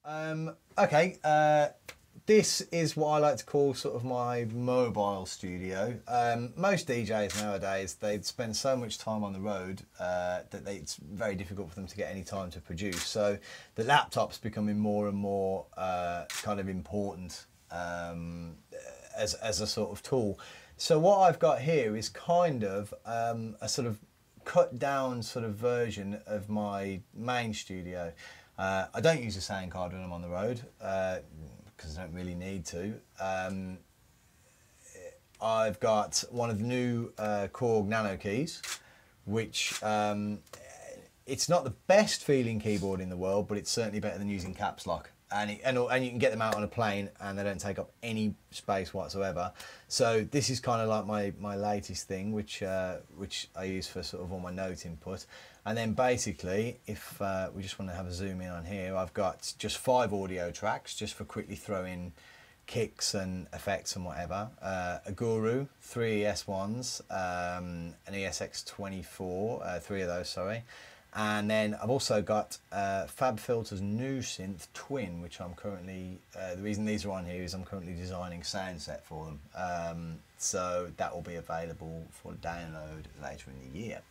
Okay, this is what I like to call sort of my mobile studio. Most DJs nowadays, they spend so much time on the road that it's very difficult for them to get any time to produce. So the laptop's becoming more and more kind of important as a sort of tool. So what I've got here is kind of a sort of cut down sort of version of my main studio. I don't use a sound card when I'm on the road because I don't really need to. I've got one of the new Korg Nano keys, which it's not the best feeling keyboard in the world, but it's certainly better than using caps lock. And you can get them out on a plane and they don't take up any space whatsoever. So this is kind of like my latest thing, which I use for sort of all my note input. And then basically, if we just want to have a zoom in on here, I've got just 5 audio tracks just for quickly throwing kicks and effects and whatever. A Guru, 3 ES1s, an ESX24, 3 of those, sorry. And then I've also got Fab Filter's new synth Twin, which I'm currently, the reason these are on here is I'm currently designing sound set for them. So that will be available for download later in the year.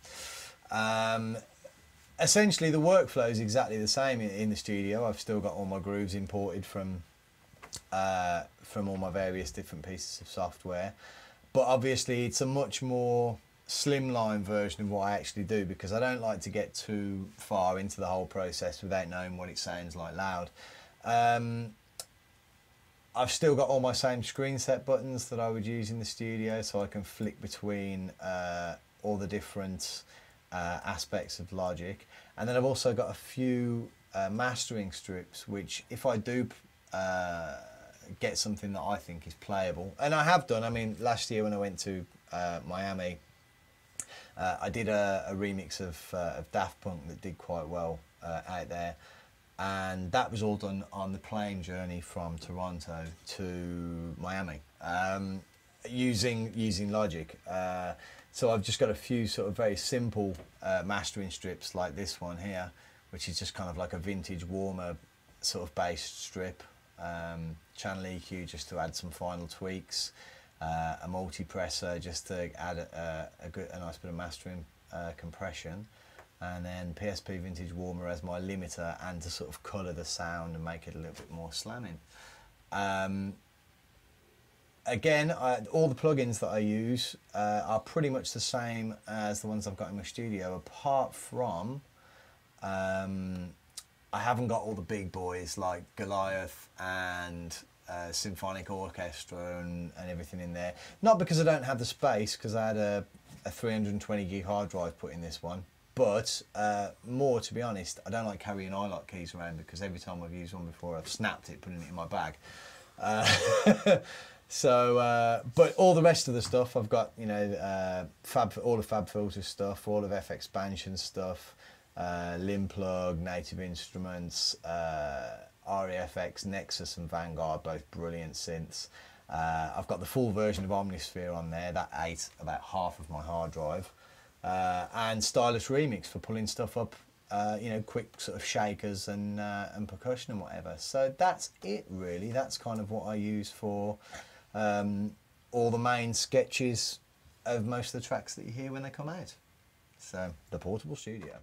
Essentially the workflow is exactly the same in the studio. I've still got all my grooves imported from all my various different pieces of software. But obviously it's a much more slimline version of what I actually do, because I don't like to get too far into the whole process without knowing what it sounds like loud. I've still got all my same screen set buttons that I would use in the studio, so I can flick between all the different aspects of Logic. And then I've also got a few mastering strips, which if I do get something that I think is playable, and I have done. I mean, last year when I went to Miami, I did a remix of Daft Punk that did quite well out there, and that was all done on the plane journey from Toronto to Miami using Logic. So I've just got a few sort of very simple mastering strips like this one here, which is just kind of like a vintage warmer sort of bass strip. Channel EQ just to add some final tweaks, a multi-presser just to add a nice bit of mastering compression, and then PSP Vintage Warmer as my limiter, and to sort of colour the sound and make it a little bit more slamming. Again, all the plugins that I use are pretty much the same as the ones I've got in my studio, apart from I haven't got all the big boys like Goliath and Symphonic Orchestra and everything in there. Not because I don't have the space, because I had a 320 gig hard drive put in this one, but more to be honest, I don't like carrying iLok keys around, because every time I've used one before I've snapped it putting it in my bag. But all the rest of the stuff I've got, you know, all the Fab Filter stuff, all of FXpansion stuff, Limplug, Native Instruments, REFX, Nexus and Vanguard, both brilliant synths. I've got the full version of Omnisphere on there, that ate about half of my hard drive, and Stylus Remix for pulling stuff up, you know, quick sort of shakers and percussion and whatever. So that's it really. That's kind of what I use for all the main sketches of most of the tracks that you hear when they come out. So the portable studio.